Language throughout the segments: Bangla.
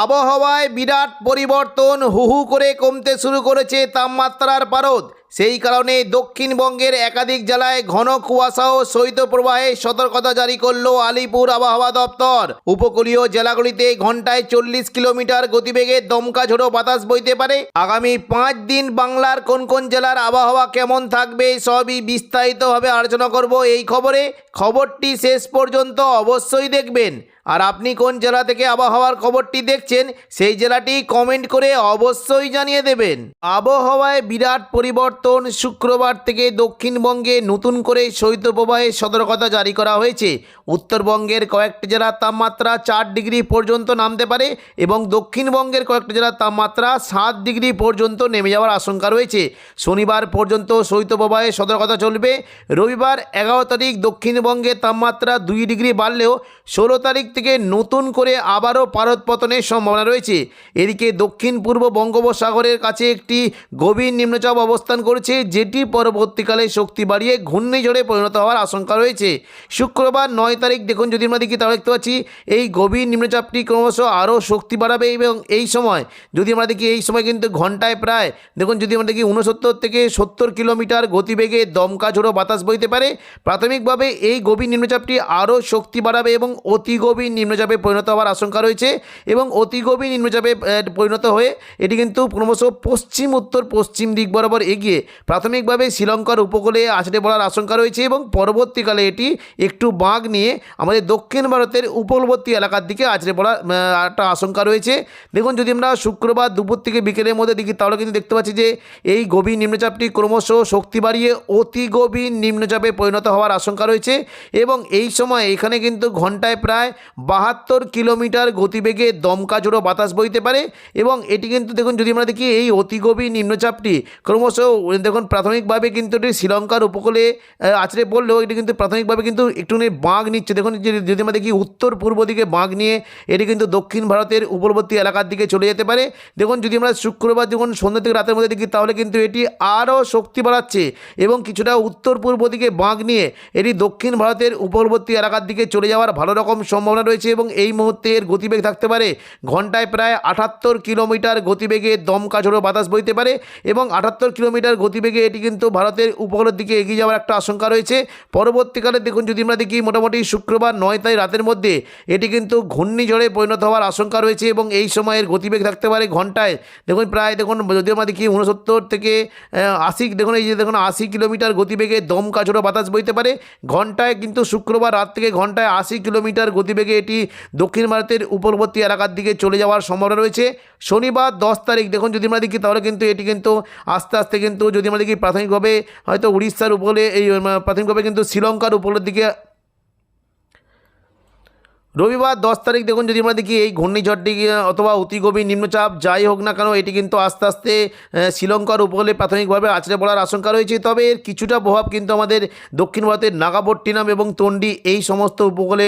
আবহাওয়ায় বিরাট পরিবর্তন, হু হু করে কমতে শুরু করেছে তাপমাত্রার পারদ। সেই কারণে দক্ষিণবঙ্গের একাধিক জেলায় ঘন কুয়াশা ও শৈত্যপ্রবাহে সতর্কতা জারি করল আলিপুর আবহাওয়া দপ্তর। উপকূলীয় জেলাগুলিতে ঘন্টায় 40 কিলোমিটার গতিবেগে দমকা ঝোড়ো বাতাস বইতে পারে। আগামী 5 দিন বাংলার কোন কোন জেলার আবহাওয়া কেমন থাকবে সবই বিস্তারিতভাবে আলোচনা করব এই খবরে। খবরটি শেষ পর্যন্ত অবশ্যই দেখবেন। আর আপনি কোন জেলা থেকে আবহাওয়ার খবরটি দেখছেন সেই জেলাটি কমেন্ট করে অবশ্যই জানিয়ে দেবেন। আবহাওয়ায় বিরাট পরিবর্তন, শুক্রবার থেকে দক্ষিণবঙ্গে নতুন করে শৈত্যপ্রবাহের সতর্কতা জারি করা হয়েছে। উত্তরবঙ্গের কয়েকটি জেলার তাপমাত্রা 4 ডিগ্রি পর্যন্ত নামতে পারে এবং দক্ষিণবঙ্গের কয়েকটি জেলার তাপমাত্রা 7 ডিগ্রি পর্যন্ত নেমে যাওয়ার আশঙ্কা রয়েছে। শনিবার পর্যন্ত শৈত্যপ্রবাহের সতর্কতা চলবে। রবিবার 11 তারিখ দক্ষিণবঙ্গের তাপমাত্রা 2 ডিগ্রি বাড়লেও 16 তারিখ থেকে নতুন করে আবারও পারদ পতনের সম্ভাবনা রয়েছে। এদিকে দক্ষিণ পূর্ব বঙ্গোপসাগরের কাছে একটি গভীর নিম্নচাপ অবস্থান করছে, যেটি পরবর্তীকালে শক্তি বাড়িয়ে ঘূর্ণিঝড়ে পরিণত হওয়ার আশঙ্কা রয়েছে। শুক্রবার 9 তারিখ দেখুন, যদি আমরা দেখি তাহলে দেখতে পাচ্ছি এই গভীর নিম্নচাপটি ক্রমশ আরও শক্তি বাড়াবে এবং এই সময় যদি আমরা দেখি এই সময় কিন্তু ঘন্টায় প্রায় দেখুন যদি আমরা দেখি 69 থেকে 70 কিলোমিটার গতিবেগে দমকা ঝোড়ো বাতাস বইতে পারে। প্রাথমিকভাবে এই গভীর নিম্নচাপটি আরও শক্তি বাড়াবে এবং অতি গভীর নিম্নচাপে পরিণত হওয়ার আশঙ্কা রয়েছে এবং অতি গভীর নিম্নচাপে পরিণত হয়ে এটি কিন্তু ক্রমশ পশ্চিম উত্তর পশ্চিম দিক বরাবর এগিয়ে প্রাথমিকভাবে শ্রীলঙ্কার উপকূলে আছড়ে পড়ার আশঙ্কা রয়েছে এবং পরবর্তীকালে এটি একটু বাঁক নিয়ে আমাদের দক্ষিণ ভারতের উপকূলবর্তী এলাকার দিকে আছড়ে পড়ার একটা আশঙ্কা রয়েছে। দেখুন যদি আমরা শুক্রবার দুপুর থেকে বিকেলের মধ্যে দেখি তাহলে কিন্তু দেখতে পাচ্ছি যে এই গভীর নিম্নচাপটি ক্রমশ শক্তি বাড়িয়ে অতি গভীর নিম্নচাপে পরিণত হওয়ার আশঙ্কা রয়েছে এবং এই সময় এখানে কিন্তু ঘন্টায় প্রায় 72 কিলোমিটার গতিবেগে দমকা ঝোড়ো বাতাস বইতে পারে এবং এটি কিন্তু দেখুন যদি আমরা দেখি এই অতি গভীর নিম্নচাপটি ক্রমশ দেখুন প্রাথমিকভাবে কিন্তু এটি শ্রীলঙ্কার উপকূলে আছড়ে পড়লেও এটি কিন্তু প্রাথমিকভাবে কিন্তু একটুখানি বাঁক নিচ্ছে। দেখুন যদি আমরা দেখি উত্তর পূর্ব দিকে বাঁক নিয়ে এটি কিন্তু দক্ষিণ ভারতের উপকূলবর্তী এলাকার দিকে চলে যেতে পারে। দেখুন যদি আমরা শুক্রবার যখন সন্ধ্যা থেকে রাতের মধ্যে দেখি তাহলে কিন্তু এটি আরও শক্তি বাড়াচ্ছে এবং কিছুটা উত্তর পূর্ব দিকে বাঁক নিয়ে এটি দক্ষিণ ভারতের উপকূলবর্তী এলাকার দিকে চলে যাওয়ার ভালো রকম সম্ভাবনা রয়েছে এবং এই মুহূর্তে এর গতিবেগ থাকতে পারে ঘন্টায় প্রায় 78 কিলোমিটার গতিবেগে দমকা ঝোড়ো বাতাস বইতে পারে এবং 78 কিলোমিটার গতিবেগে এটি কিন্তু ভারতের উপকূলের দিকে এগিয়ে যাওয়ার একটা আশঙ্কা রয়েছে। পরবর্তীকালে দেখুন যদি আমরা দেখি মোটামুটি শুক্রবার 9 তারিখ রাতের মধ্যে এটি কিন্তু ঘূর্ণিঝড়ে পরিণত হওয়ার আশঙ্কা রয়েছে এবং এই সময়ের গতিবেগ থাকতে পারে ঘন্টায় দেখুন প্রায় দেখুন যদি আমরা দেখি 69 থেকে 80 দেখুন এই যে দেখুন 80 কিলোমিটার গতিবেগে দমকা ঝোড়ো বাতাস বইতে পারে ঘন্টায় কিন্তু শুক্রবার রাত থেকে ঘন্টায় 80 কিলোমিটার গতিবেগে এটি দক্ষিণ ভারতের উপকূলবর্তী এলাকার দিকে চলে যাওয়ার সম্ভাবনা রয়েছে। শনিবার 10 তারিখ দেখুন যদি আমরা দেখি তাহলে কিন্তু এটি কিন্তু আস্তে আস্তে কিন্তু যদি আমরা দেখি প্রাথমিকভাবে হয়তো উড়িষ্যার উপকূলে এই প্রাথমিকভাবে কিন্তু শ্রীলঙ্কার উপকূলের দিকে। রবিবার 10 তারিখ দেখুন যদি আমরা দেখি এই ঘূর্ণিঝড়টি অথবা অতি গভীর নিম্নচাপ যাই হোক না কেন এটি কিন্তু আস্তে আস্তে শ্রীলঙ্কার উপকূলে প্রাথমিকভাবে আছড়ে পড়ার আশঙ্কা রয়েছে। তবে এর কিছুটা প্রভাব কিন্তু আমাদের দক্ষিণ ভারতের নাগাপট্টিনাম এবং তন্ডি এই সমস্ত উপকূলে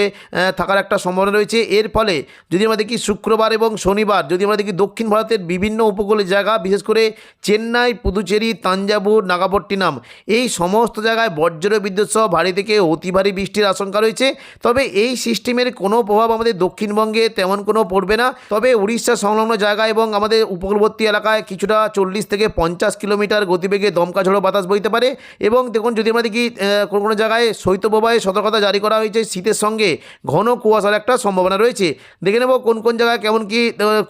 থাকার একটা সম্ভাবনা রয়েছে। এর ফলে যদি আমরা দেখি শুক্রবার এবং শনিবার যদি আমরা দেখি দক্ষিণ ভারতের বিভিন্ন উপকূলের জায়গা বিশেষ করে চেন্নাই, পুদুচেরি, তাঞ্জাবুর, নাগাপট্টিনাম এই সমস্ত জায়গায় বজ্র বিদ্যুৎ সহ ভারী থেকে অতি ভারী বৃষ্টির আশঙ্কা রয়েছে। তবে এই সিস্টেমের কোনো প্রভাব আমাদের দক্ষিণবঙ্গে তেমন কোনো পড়বে না। তবে উড়িষ্যা সংলগ্ন জায়গা এবং আমাদের উপকূলবর্তী এলাকায় কিছুটা 40 থেকে 50 কিলোমিটার গতিবেগে দমকা ঝোড়ো বাতাস বইতে পারে এবং দেখুন যদি আমরা দেখি কোনো কোনো জায়গায় শৈত্যপ্রবাহের সতর্কতা জারি করা হয়েছে। শীতের সঙ্গে ঘন কুয়াশার একটা সম্ভাবনা রয়েছে। দেখে নেব কোন কোন জায়গায় কেমন কি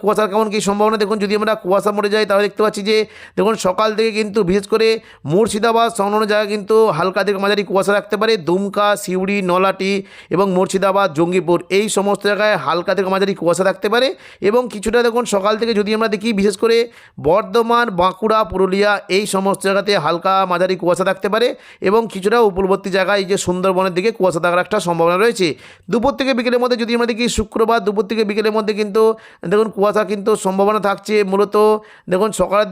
কুয়াশার কেমন কি সম্ভাবনা। দেখুন যদি আমরা কুয়াশা মোড়ে যাই তাহলে দেখতে পাচ্ছি যে দেখুন সকাল থেকে কিন্তু বিশেষ করে মুর্শিদাবাদ সংলগ্ন জায়গায় কিন্তু হালকা থেকে মাঝারি কুয়াশা রাখতে পারে। দুমকা, সিউড়ি, নলাটি এবং মুর্শিদাবাদ, জঙ্গিপুর এই সমস্ত জায়গায় হালকা থেকে মাঝারি কুয়াশা থাকতে পারে এবং কিছুটা দেখুন সকাল থেকে যদি আমরা দেখি বিশেষ করে বর্ধমান, বাঁকুড়া, পুরুলিয়া এই সমস্ত জায়গাতে হালকা মাঝারি কুয়াশা থাকতে পারে এবং কিছুটা উপকূলবর্তী জায়গায় এই যে সুন্দরবনের দিকে কুয়াশা থাকার একটা সম্ভাবনা রয়েছে। দুপুর থেকে বিকেলের মধ্যে যদি আমরা দেখি শুক্রবার দুপুর থেকে বিকেলের মধ্যে কিন্তু দেখুন কুয়াশা কিন্তু সম্ভাবনা থাকছে মূলত দেখুন সকালের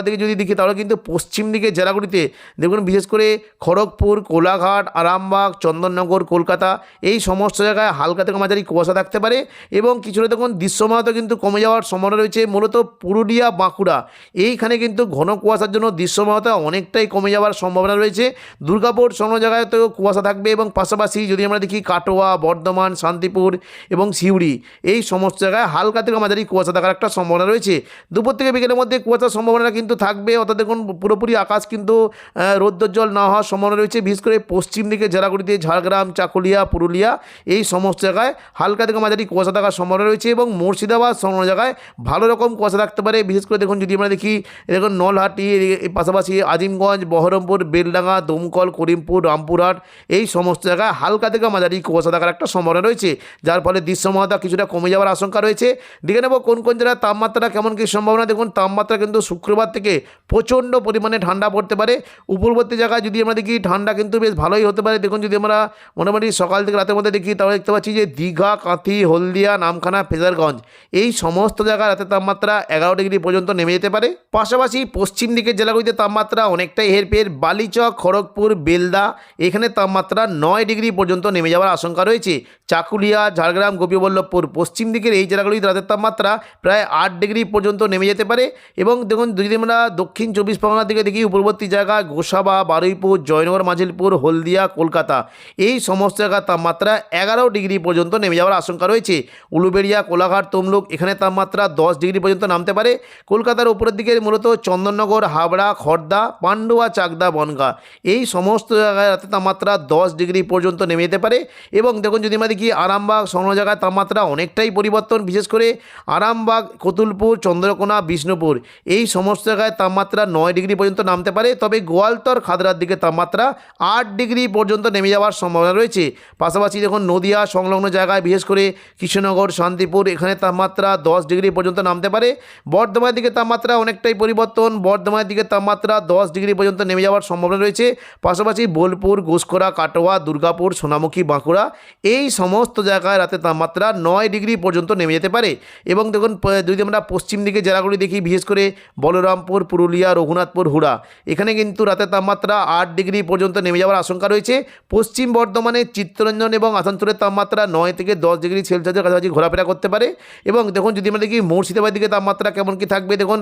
দিকে যদি দেখি তাহলে কিন্তু পশ্চিম দিকে জেলাগুলিতে দেখুন বিশেষ করে খড়গপুর, কোলাঘাট, আরামবাগ, চন্দননগর, কলকাতা এই সমস্ত জায়গায় হালকা থেকে থেকে মাঝারি কুয়াশা থাকতে পারে এবং কিছুটা দেখুন দৃশ্যমানতা কিন্তু কমে যাওয়ার সম্ভাবনা রয়েছে। মূলত পুরুলিয়া বাঁকুড়া এইখানে কিন্তু ঘন কুয়াশার জন্য দৃশ্যমানতা অনেকটাই কমে যাওয়ার সম্ভাবনা রয়েছে। দুর্গাপুর সংলগ্ন জায়গায় তো কুয়াশা থাকবে এবং পাশাপাশি যদি আমরা দেখি কাটোয়া, বর্ধমান, শান্তিপুর এবং সিউড়ি এই সমস্ত জায়গায় হালকা থেকে মাঝারি কুয়াশা থাকার একটা সম্ভাবনা রয়েছে। দুপুর থেকে বিকেলের মধ্যে কুয়াশার সম্ভাবনা কিন্তু থাকবে, অর্থাৎ দেখুন পুরোপুরি আকাশ কিন্তু রৌদ্রোজ্জ্বল না হওয়ার সম্ভাবনা রয়েছে। বিশেষ করে পশ্চিম দিকে জেলাগুলিতে ঝাড়গ্রাম, চাকুলিয়া, পুরুলিয়া এই সমস্ত জায়গায় হালকা থেকে মাঝারি কুয়াশা থাকার সম্ভাবনা রয়েছে এবং মুর্শিদাবাদ সংলগ্ন জায়গায় ভালো রকম কুয়াশা থাকতে পারে। বিশেষ করে দেখুন যদি আমরা দেখি দেখুন নলহাটি, পাশাপাশি আজিমগঞ্জ, বহরমপুর, বেলডাঙ্গা, দমকল, করিমপুর, রামপুরহাট এই সমস্ত জায়গায় হালকা থেকে মাঝারি কুয়াশা থাকার একটা সম্ভাবনা রয়েছে, যার ফলে দৃশ্যমানতা কিছুটা কমে যাওয়ার আশঙ্কা রয়েছে। দেখে নেব কোন কোন জেলায় তাপমাত্রা কেমন কী সম্ভাবনা। দেখুন তাপমাত্রা কিন্তু শুক্রবার থেকে প্রচণ্ড পরিমাণে ঠান্ডা পড়তে পারে। উপরবর্তী জায়গায় যদি আমরা দেখি ঠান্ডা কিন্তু বেশ ভালোই হতে পারে। দেখুন যদি আমরা মোটামুটি সকাল থেকে রাতের মধ্যে দেখি তাহলে দেখতে পাচ্ছি যে দীঘা, কাঁথি, হলদিয়া, নামখানা, ফেজারগঞ্জ এই সমস্ত জায়গায় রাতের তাপমাত্রা 11 ডিগ্রি পর্যন্ত নেমে যেতে পারে। পাশাপাশি পশ্চিম দিকের জেলাগুলিতে তাপমাত্রা অনেকটাই হেরফের। বালিচক, খড়গপুর, বেলদা এখানে তাপমাত্রা 9 ডিগ্রি পর্যন্ত নেমে যাওয়ার আশঙ্কা রয়েছে। চাকুলিয়া, ঝাড়গ্রাম, গোপীবল্লভপুর পশ্চিম দিকের এই জেলাগুলিতে রাতের তাপমাত্রা প্রায় 8 ডিগ্রি পর্যন্ত নেমে যেতে পারে। এবং দেখুন যদি আমরা দক্ষিণ 24 পরগনার দিকে দেখি উপরবর্তী জায়গা গোসাবা, বারুইপুর, জয়নগর, মাঝিলপুর, হলদিয়া, কলকাতা এই সমস্ত জায়গার তাপমাত্রা 11 ডিগ্রি পর্যন্ত নেমে যাওয়ার আশঙ্কা রয়েছে। উলুবেড়িয়া, কোলাঘাট, তমলুক এখানে তাপমাত্রা 10 ডিগ্রি পর্যন্ত নামতে পারে। কলকাতার উপরের দিকে মূলত চন্দননগর, হাবড়া, খড়দা, পান্ডুয়া, চাকদা, বনগাঁ এই সমস্ত জায়গায় রাতে তাপমাত্রা 10 ডিগ্রি পর্যন্ত নেমে যেতে পারে। এবং দেখুন যদি আমরা দেখি আরামবাগ সংলগ্ন জায়গায় তাপমাত্রা অনেকটাই পরিবর্তন। বিশেষ করে আরামবাগ, কতুলপুর, চন্দ্রকোনা, বিষ্ণুপুর এই সমস্ত জায়গায় তাপমাত্রা 9 ডিগ্রি পর্যন্ত নামতে পারে। তবে গোয়ালতর, খাদরার দিকে তাপমাত্রা 8 ডিগ্রি পর্যন্ত নেমে যাওয়ার সম্ভাবনা রয়েছে। পাশাপাশি দেখুন নদিয়া সংলগ্ন জায়গায় বিশেষ করে কৃষ্ণনগর, শান্তিপুর এখানে তাপমাত্রা 10 ডিগ্রি পর্যন্ত নামতে পারে। বর্ধমানের দিকে তাপমাত্রা অনেকটাই পরিবর্তন। বর্ধমানের দিকে তাপমাত্রা 10 ডিগ্রি পর্যন্ত নেমে যাওয়ার সম্ভাবনা রয়েছে। পাশাপাশি বোলপুর, ঘুষখোরা, কাটোয়া, দুর্গাপুর, সোনামুখী, বাঁকুড়া এই সমস্ত জায়গায় রাতে তাপমাত্রা 9 ডিগ্রি পর্যন্ত নেমে যেতে পারে। এবং দেখুন যদি আমরা পশ্চিম দিকে জেলাগুলি দেখি বিশেষ করে বলরামপুর, পুরুলিয়া, রঘুনাথপুর, হুড়া এখানে কিন্তু রাতের তাপমাত্রা 8 ডিগ্রি পর্যন্ত নেমে যাওয়ার আশঙ্কা রয়েছে। পশ্চিম বর্ধমানে চিত্তরঞ্জন এবং আসানসোলের তাপমাত্রা 9 থেকে 10 ডিগ্রি সেলসিয়াসের কাছাকাছি ঘোরাফেরা করতে পারে। এবং দেখুন যদি আমরা দেখি মুর্শিদাবাদের দিকে তাপমাত্রা কেমন কী থাকবে, দেখুন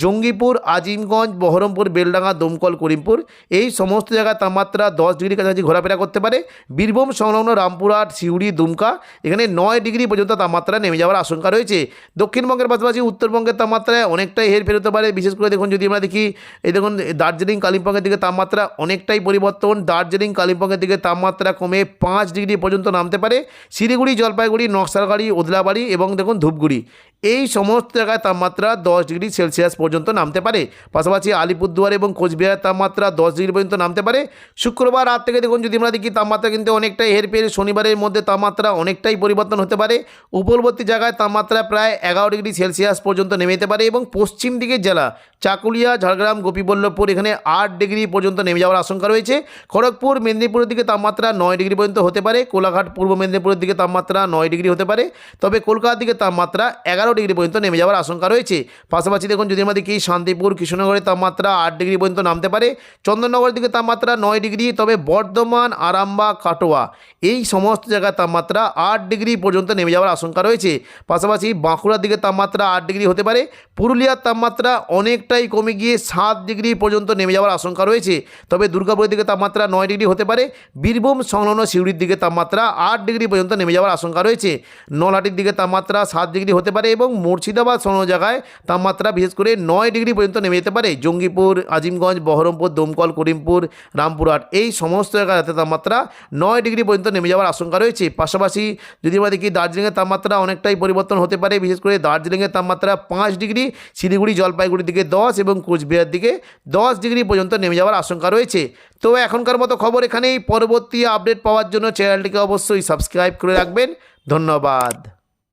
জঙ্গিপুর, আজিমগঞ্জ, বহরমপুর, বেলডাঙ্গা, দমকল, করিমপুর এই সমস্ত জায়গায় তাপমাত্রা 10 ডিগ্রি কাছাকাছি ঘোরাফেরা করতে পারে। বীরভূম সংলগ্ন রামপুরহাট, সিউড়ি, দুমকা এখানে 9 ডিগ্রি পর্যন্ত তাপমাত্রা নেমে যাওয়ার আশঙ্কা রয়েছে। দক্ষিণবঙ্গের পাশাপাশি উত্তরবঙ্গের তাপমাত্রায় অনেকটাই হেরফের হতে পারে। বিশেষ করে দেখুন যদি আমরা দেখি এই দেখুন দার্জিলিং, কালিম্পংয়ের দিকে তাপমাত্রা অনেকটাই পরিবর্তন। দার্জিলিং, কালিম্পংয়ের দিকে তাপমাত্রা কমে 5 ডিগ্রি পর্যন্ত নামতে পারে। শিলিগুড়ি, জলপাইগুড়ি, নকশালবাড়ি, ওদলাবাড়ি এবং দেখুন ধূপগুড়ি এই সমস্ত জায়গায় তাপমাত্রা 10 ডিগ্রি সেলসিয়াস পর্যন্ত নামতে পারে। পাশাপাশি আলিপুরদুয়ার এবং কোচবিহারের তাপমাত্রা 10 ডিগ্রি পর্যন্ত নামতে পারে। শুক্রবার রাত থেকে দেখুন যদি আমরা দেখি তাপমাত্রা কিন্তু অনেকটাই হেরফের। শনিবারের মধ্যে তাপমাত্রা অনেকটাই পরিবর্তন হতে পারে। উপরবর্তী জায়গায় তাপমাত্রা প্রায় 11 ডিগ্রি সেলসিয়াস পর্যন্ত নেমে যেতে পারে। এবং পশ্চিম দিকের জেলা চাকুলিয়া, ঝাড়গ্রাম, গোপীবল্লভপুর এখানে 8 ডিগ্রি পর্যন্ত নেমে যাওয়ার আশঙ্কা রয়েছে। খড়গপুর, মেদিনীপুরের দিকে তাপমাত্রা 9 ডিগ্রি পর্যন্ত হতে পারে। কোলাঘাট, পূর্ব মেদিনীপুরের দিকে তাপমাত্রা 9 ডিগ্রি হতে পারে। তবে কলকাতার দিকে তাপমাত্রা 11 ডিগ্রি পর্যন্ত নেমে যাওয়ার আশঙ্কা রয়েছে। পাশাপাশি দেখুন যদি আমরা দেখি শান্তিপুর, কৃষ্ণনগরের তাপমাত্রা 8 ডিগ্রি পর্যন্ত নামতে পারে। চন্দননগরের দিকে তাপমাত্রা 9 ডিগ্রি। তবে বর্ধমান, আরামবাগ, কাটোয়া এই সমস্ত জায়গায় তাপমাত্রা 8 ডিগ্রি পর্যন্ত নেমে যাওয়ার আশঙ্কা রয়েছে। পাশাপাশি বাঁকুড়ার দিকে তাপমাত্রা 8 ডিগ্রি হতে পারে। পুরুলিয়ার তাপমাত্রা অনেকটাই কমে গিয়ে 7 ডিগ্রি পর্যন্ত নেমে যাওয়ার আশঙ্কা রয়েছে। তবে দুর্গাপুরের দিকে তাপমাত্রা 9 ডিগ্রি হতে পারে। বীরভূম সংলগ্ন সিউড়ির দিকে তাপমাত্রা 8 ডিগ্রি পর্যন্ত নেমে যাওয়ার আশঙ্কা রয়েছে। নলহাটির দিকে তাপমাত্রা 7 ডিগ্রি হতে পারে এবং মুর্শিদাবাদ সংলগ্ন জায়গায় তাপমাত্রা বিশেষ করে 9 ডিগ্রি পর্যন্ত নেমে যেতে পারে। জঙ্গিপুর, আজিমগঞ্জ, বহরমপুর, দমকল, করিমপুর, রামপুরহাট এই সমস্ত জায়গায় তাপমাত্রা 9 ডিগ্রি পর্যন্ত নেমে যাওয়ার আশঙ্কা রয়েছে। পাশাপাশি যদি আমরা দেখি দার্জিলিংয়ের তাপমাত্রা অনেকটাই পরিবর্তন হতে পারে। বিশেষ করে দার্জিলিংয়ের তাপমাত্রা 5 ডিগ্রি, শিলিগুড়ি, জলপাইগুড়ির দিকে 10 এবং কোচবিহার দিকে 10 ডিগ্রি পর্যন্ত নেমে যাওয়ার আশঙ্কা রয়েছে। তো এখনকার মতো খবর এখানেই। পরবর্তী আপডেট পাওয়ার জন্য চ্যানেলটিকে অবশ্যই সাবস্ক্রাইব করে রাখবেন। ধন্যবাদ।